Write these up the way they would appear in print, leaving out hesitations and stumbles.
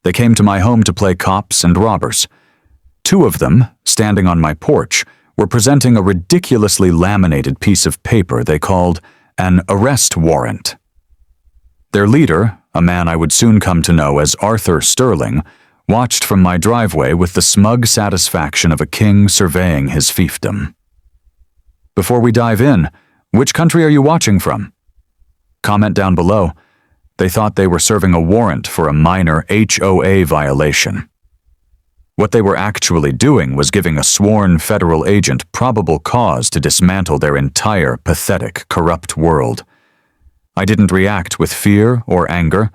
They came to my home to play cops and robbers. Two of them, standing on my porch, were presenting a ridiculously laminated piece of paper they called an arrest warrant. Their leader, a man I would soon come to know as Arthur Sterling, watched from my driveway with the smug satisfaction of a king surveying his fiefdom. Before we dive in, which country are you watching from? Comment down below. They thought they were serving a warrant for a minor HOA violation. What they were actually doing was giving a sworn federal agent probable cause to dismantle their entire pathetic, corrupt world. I didn't react with fear or anger.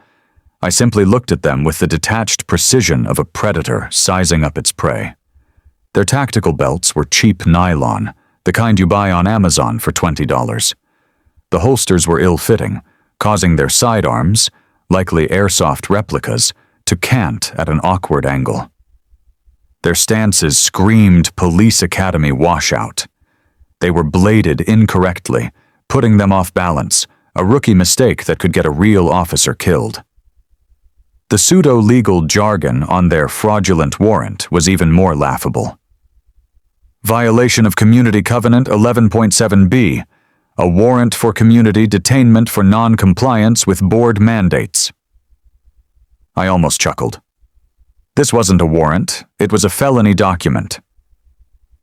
I simply looked at them with the detached precision of a predator sizing up its prey. Their tactical belts were cheap nylon, the kind you buy on Amazon for $20. The holsters were ill-fitting, causing their sidearms, likely airsoft replicas, to cant at an awkward angle. Their stances screamed police academy washout. They were bladed incorrectly, putting them off balance, a rookie mistake that could get a real officer killed. The pseudo-legal jargon on their fraudulent warrant was even more laughable. Violation of Community Covenant 11.7b, a warrant for community detainment for non-compliance with board mandates. I almost chuckled. This wasn't a warrant, it was a felony document.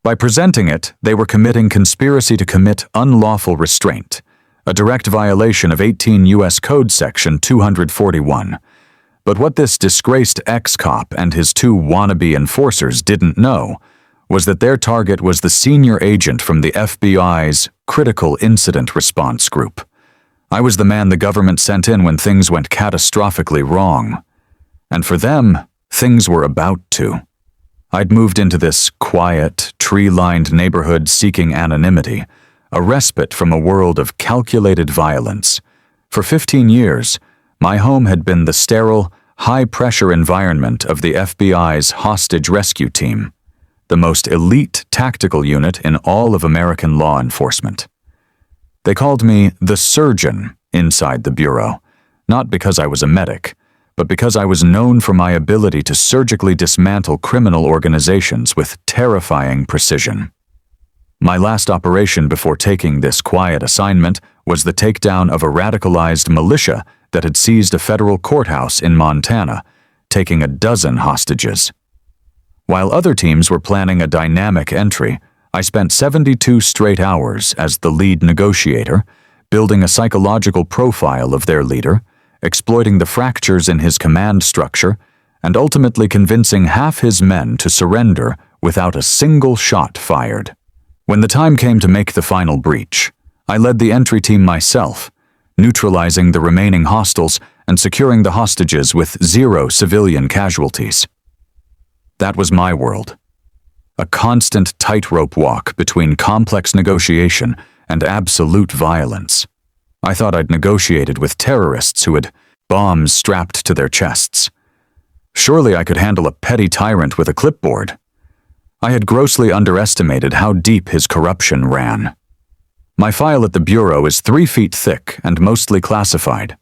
By presenting it, they were committing conspiracy to commit unlawful restraint, a direct violation of 18 U.S. Code Section 241. But what this disgraced ex-cop and his two wannabe enforcers didn't know was that their target was the senior agent from the FBI's Critical Incident Response Group. I was the man the government sent in when things went catastrophically wrong. And for them, things were about to. I'd moved into this quiet, tree-lined neighborhood seeking anonymity, a respite from a world of calculated violence. For 15 years, my home had been the sterile, high-pressure environment of the FBI's hostage rescue team, the most elite tactical unit in all of American law enforcement. They called me the surgeon inside the bureau, not because I was a medic, but because I was known for my ability to surgically dismantle criminal organizations with terrifying precision. My last operation before taking this quiet assignment was the takedown of a radicalized militia that had seized a federal courthouse in Montana, taking a dozen hostages. While other teams were planning a dynamic entry, I spent 72 straight hours as the lead negotiator, building a psychological profile of their leader, exploiting the fractures in his command structure, and ultimately convincing half his men to surrender without a single shot fired. When the time came to make the final breach, I led the entry team myself, neutralizing the remaining hostiles and securing the hostages with 0 civilian casualties. That was my world. A constant tightrope walk between complex negotiation and absolute violence. I thought I'd negotiated with terrorists who had bombs strapped to their chests. Surely I could handle a petty tyrant with a clipboard. I had grossly underestimated how deep his corruption ran. My file at the bureau is 3 feet thick and mostly classified.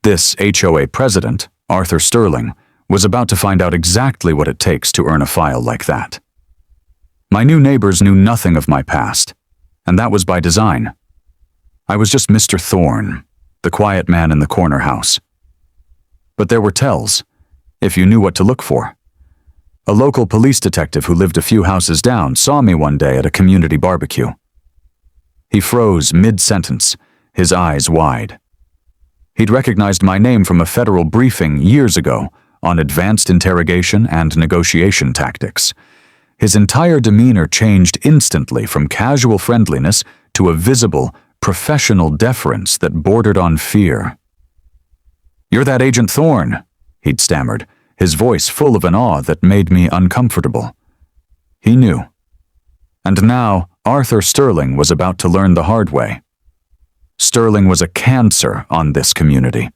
This HOA president, Arthur Sterling, was about to find out exactly what it takes to earn a file like that. My new neighbors knew nothing of my past, and that was by design. I was just Mr. Thorne, the quiet man in the corner house. But there were tells, if you knew what to look for. A local police detective who lived a few houses down saw me one day at a community barbecue. He froze mid-sentence, his eyes wide. He'd recognized my name from a federal briefing years ago on advanced interrogation and negotiation tactics. His entire demeanor changed instantly from casual friendliness to a visible, professional deference that bordered on fear. "You're that Agent Thorne," he'd stammered, his voice full of an awe that made me uncomfortable. He knew. And now, Arthur Sterling was about to learn the hard way. Sterling was a cancer on this community.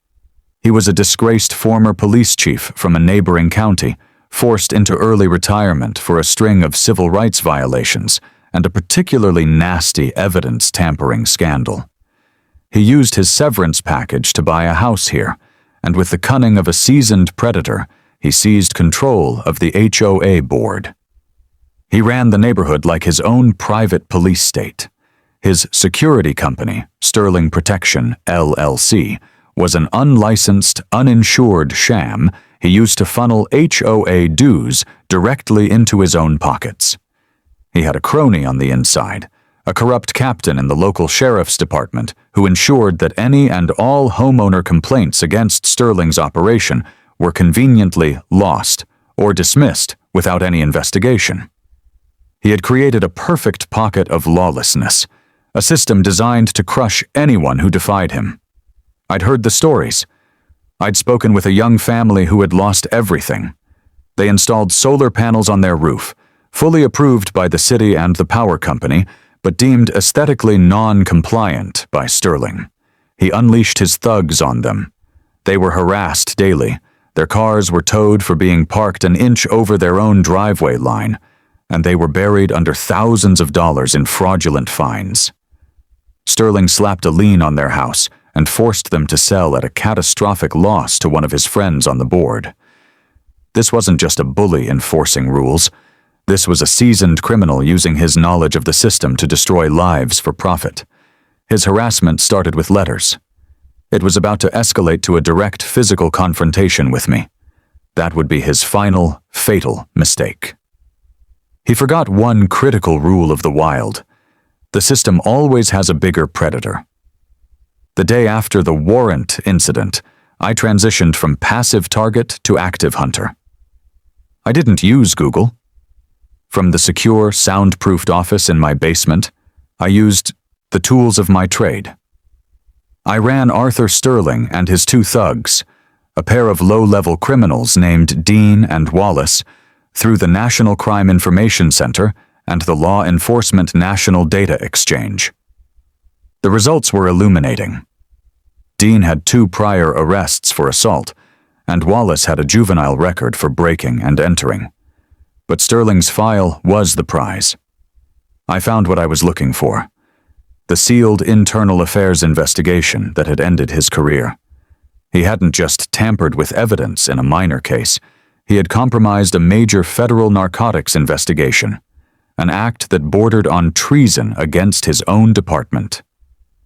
He was a disgraced former police chief from a neighboring county, forced into early retirement for a string of civil rights violations and a particularly nasty evidence tampering scandal. He used his severance package to buy a house here, and with the cunning of a seasoned predator, he seized control of the HOA board. He ran the neighborhood like his own private police state. His security company, Sterling Protection, LLC, was an unlicensed, uninsured sham he used to funnel HOA dues directly into his own pockets. He had a crony on the inside, a corrupt captain in the local sheriff's department who ensured that any and all homeowner complaints against Sterling's operation were conveniently lost or dismissed without any investigation. He had created a perfect pocket of lawlessness, a system designed to crush anyone who defied him. I'd heard the stories. I'd spoken with a young family who had lost everything. They installed solar panels on their roof, fully approved by the city and the power company, but deemed aesthetically non-compliant by Sterling. He unleashed his thugs on them. They were harassed daily. Their cars were towed for being parked an inch over their own driveway line, and they were buried under thousands of dollars in fraudulent fines. Sterling slapped a lien on their house and forced them to sell at a catastrophic loss to one of his friends on the board. This wasn't just a bully enforcing rules. This was a seasoned criminal using his knowledge of the system to destroy lives for profit. His harassment started with letters. It was about to escalate to a direct physical confrontation with me. That would be his final, fatal mistake. He forgot one critical rule of the wild. The system always has a bigger predator. The day after the warrant incident, I transitioned from passive target to active hunter. I didn't use Google. From the secure, soundproofed office in my basement, I used the tools of my trade. I ran Arthur Sterling and his two thugs, a pair of low-level criminals named Dean and Wallace, through the National Crime Information Center and the Law Enforcement National Data Exchange. The results were illuminating. Dean had 2 prior arrests for assault, and Wallace had a juvenile record for breaking and entering. But Sterling's file was the prize. I found what I was looking for: the sealed internal affairs investigation that had ended his career. He hadn't just tampered with evidence in a minor case. He had compromised a major federal narcotics investigation, an act that bordered on treason against his own department.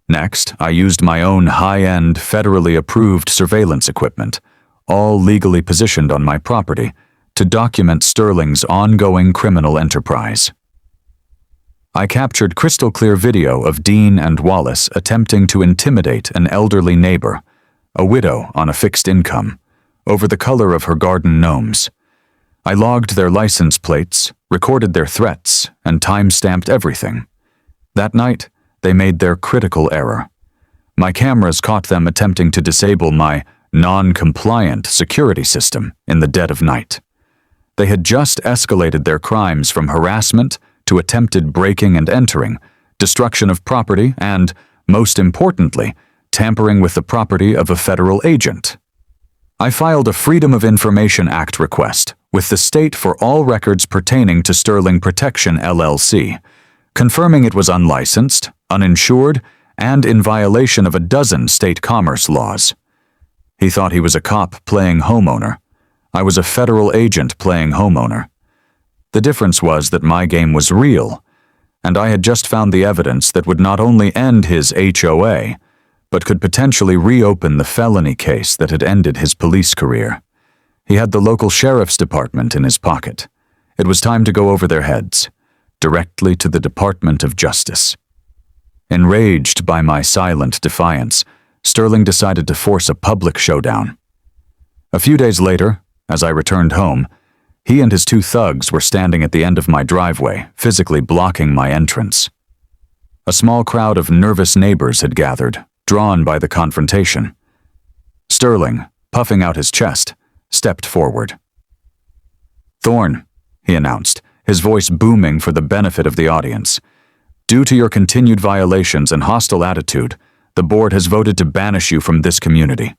Next, I used my own high-end, federally approved surveillance equipment, all legally positioned on my property, to document Sterling's ongoing criminal enterprise. I captured crystal-clear video of Dean and Wallace attempting to intimidate an elderly neighbor, a widow on a fixed income, over the color of her garden gnomes. I logged their license plates, recorded their threats, and time-stamped everything. That night, they made their critical error. My cameras caught them attempting to disable my non-compliant security system in the dead of night. They had just escalated their crimes from harassment to attempted breaking and entering, destruction of property, and, most importantly, tampering with the property of a federal agent. I filed a Freedom of Information Act request with the state for all records pertaining to Sterling Protection, LLC, confirming it was unlicensed, uninsured, and in violation of a dozen state commerce laws. He thought he was a cop playing homeowner. I was a federal agent playing homeowner. The difference was that my game was real, and I had just found the evidence that would not only end his HOA, but could potentially reopen the felony case that had ended his police career. He had the local sheriff's department in his pocket. It was time to go over their heads, directly to the Department of Justice. Enraged by my silent defiance, Sterling decided to force a public showdown. A few days later, as I returned home, he and his 2 thugs were standing at the end of my driveway, physically blocking my entrance. A small crowd of nervous neighbors had gathered, drawn by the confrontation. Sterling, puffing out his chest, stepped forward. "Thorne," he announced, his voice booming for the benefit of the audience, "due to your continued violations and hostile attitude, the board has voted to banish you from this community.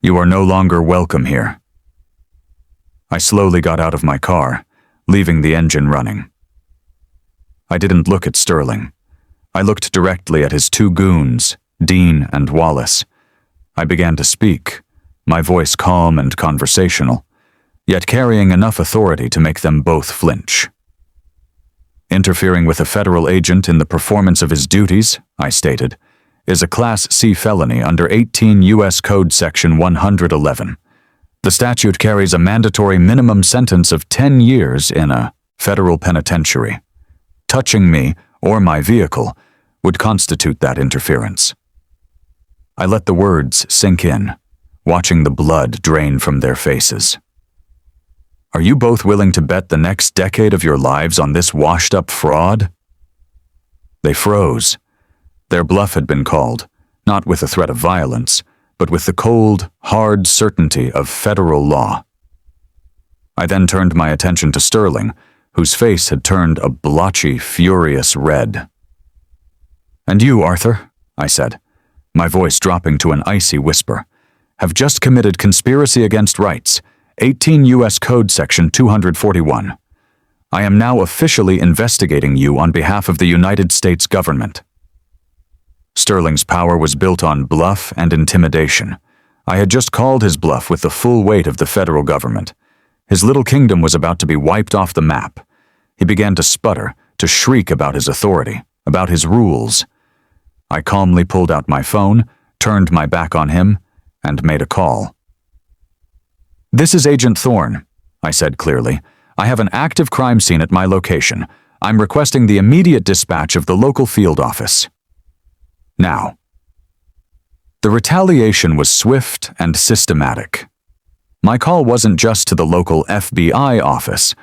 You are no longer welcome here." I slowly got out of my car, leaving the engine running. I didn't look at Sterling. I looked directly at his 2 goons, Dean and Wallace. I began to speak, my voice calm and conversational. yet carrying enough authority to make them both flinch. Interfering with a federal agent in the performance of his duties, I stated, is a Class C felony under 18 U.S. Code Section 111. The statute carries a mandatory minimum sentence of 10 years in a federal penitentiary. Touching me or my vehicle would constitute that interference. I let the words sink in, watching the blood drain from their faces. Are you both willing to bet the next decade of your lives on this washed-up fraud? They froze. Their bluff had been called, not with the threat of violence, but with the cold, hard certainty of federal law. I then turned my attention to Sterling, whose face had turned a blotchy, furious red. "And you, Arthur," I said, my voice dropping to an icy whisper, "have just committed conspiracy against rights, 18 U.S. Code Section 241. I am now officially investigating you on behalf of the United States government." Sterling's power was built on bluff and intimidation. I had just called his bluff with the full weight of the federal government. His little kingdom was about to be wiped off the map. He began to sputter, to shriek about his authority, about his rules. I calmly pulled out my phone, turned my back on him, and made a call. "This is Agent Thorne," I said clearly. "I have an active crime scene at my location. I'm requesting the immediate dispatch of the local field office. Now." The retaliation was swift and systematic. My call wasn't just to the local FBI office.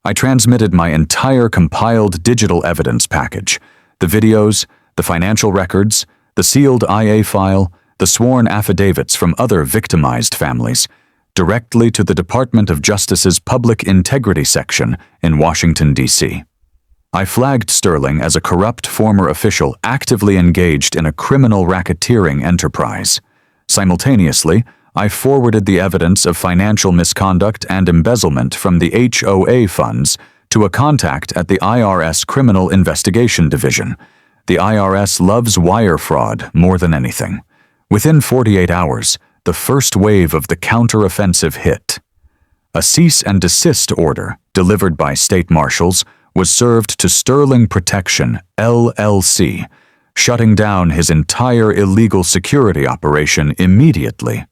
I transmitted my entire compiled digital evidence package, the videos, the financial records, the sealed IA file, the sworn affidavits from other victimized families, directly to the Department of Justice's Public Integrity Section in Washington, D.C. I flagged Sterling as a corrupt former official actively engaged in a criminal racketeering enterprise. Simultaneously, I forwarded the evidence of financial misconduct and embezzlement from the HOA funds to a contact at the IRS Criminal Investigation Division. The IRS loves wire fraud more than anything. Within 48 hours, the first wave of the counteroffensive hit. A cease and desist order, delivered by state marshals, was served to Sterling Protection, LLC, shutting down his entire illegal security operation immediately.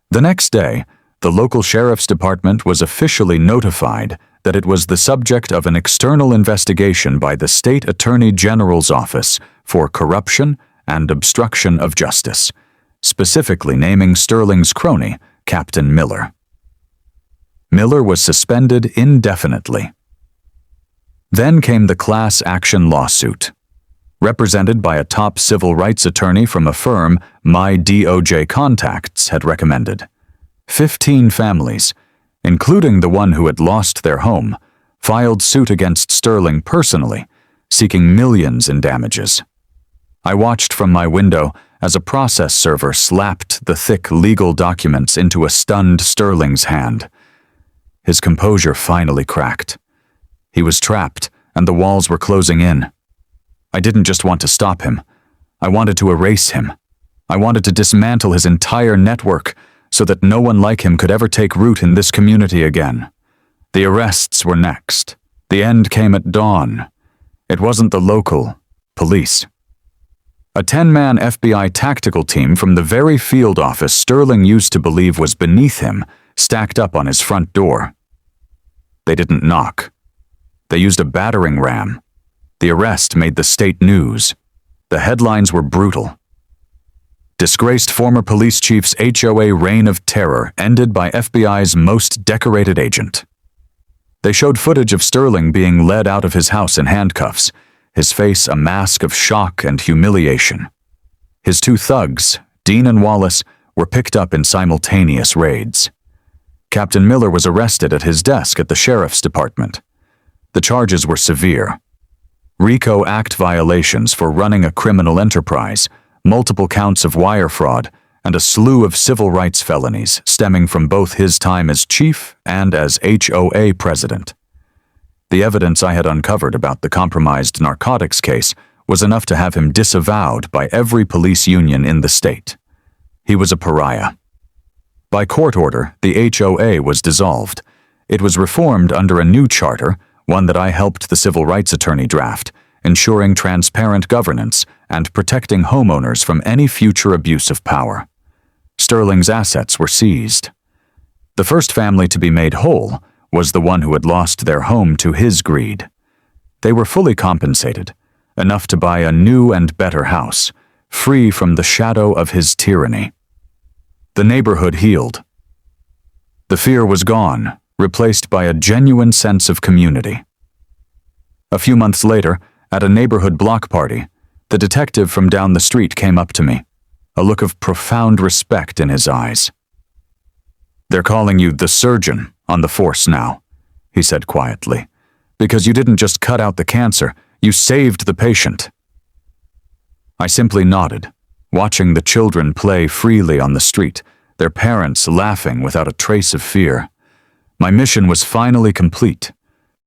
The next day, the local sheriff's department was officially notified that it was the subject of an external investigation by the State Attorney General's Office for corruption and obstruction of justice, specifically naming Sterling's crony, Captain Miller. Miller was suspended indefinitely. Then came the class action lawsuit. Represented by a top civil rights attorney from a firm my DOJ contacts had recommended. 15 families, including the one who had lost their home, filed suit against Sterling personally, seeking millions in damages. I watched from my window as a process server slapped the thick legal documents into a stunned Sterling's hand. His composure finally cracked. He was trapped, and the walls were closing in. I didn't just want to stop him. I wanted to erase him. I wanted to dismantle his entire network so that no one like him could ever take root in this community again. The arrests were next. The end came at dawn. It wasn't the local police. A 10-man FBI tactical team from the very field office Sterling used to believe was beneath him stacked up on his front door. They didn't knock. They used a battering ram. The arrest made the state news. The headlines were brutal. Disgraced former police chief's HOA reign of terror ended by FBI's most decorated agent. They showed footage of Sterling being led out of his house in handcuffs, his face a mask of shock and humiliation. His two thugs, Dean and Wallace, were picked up in simultaneous raids. Captain Miller was arrested at his desk at the sheriff's department. The charges were severe. RICO Act violations for running a criminal enterprise, multiple counts of wire fraud, and a slew of civil rights felonies stemming from both his time as chief and as HOA president. The evidence I had uncovered about the compromised narcotics case was enough to have him disavowed by every police union in the state. He was a pariah. By court order, the HOA was dissolved. It was reformed under a new charter, one that I helped the civil rights attorney draft, ensuring transparent governance and protecting homeowners from any future abuse of power. Sterling's assets were seized. The first family to be made whole was the one who had lost their home to his greed. They were fully compensated, enough to buy a new and better house, free from the shadow of his tyranny. The neighborhood healed. The fear was gone, replaced by a genuine sense of community. A few months later, at a neighborhood block party, the detective from down the street came up to me, a look of profound respect in his eyes. "They're calling you the surgeon on the force now," he said quietly, "because you didn't just cut out the cancer, you saved the patient." I simply nodded, watching the children play freely on the street, their parents laughing without a trace of fear. My mission was finally complete.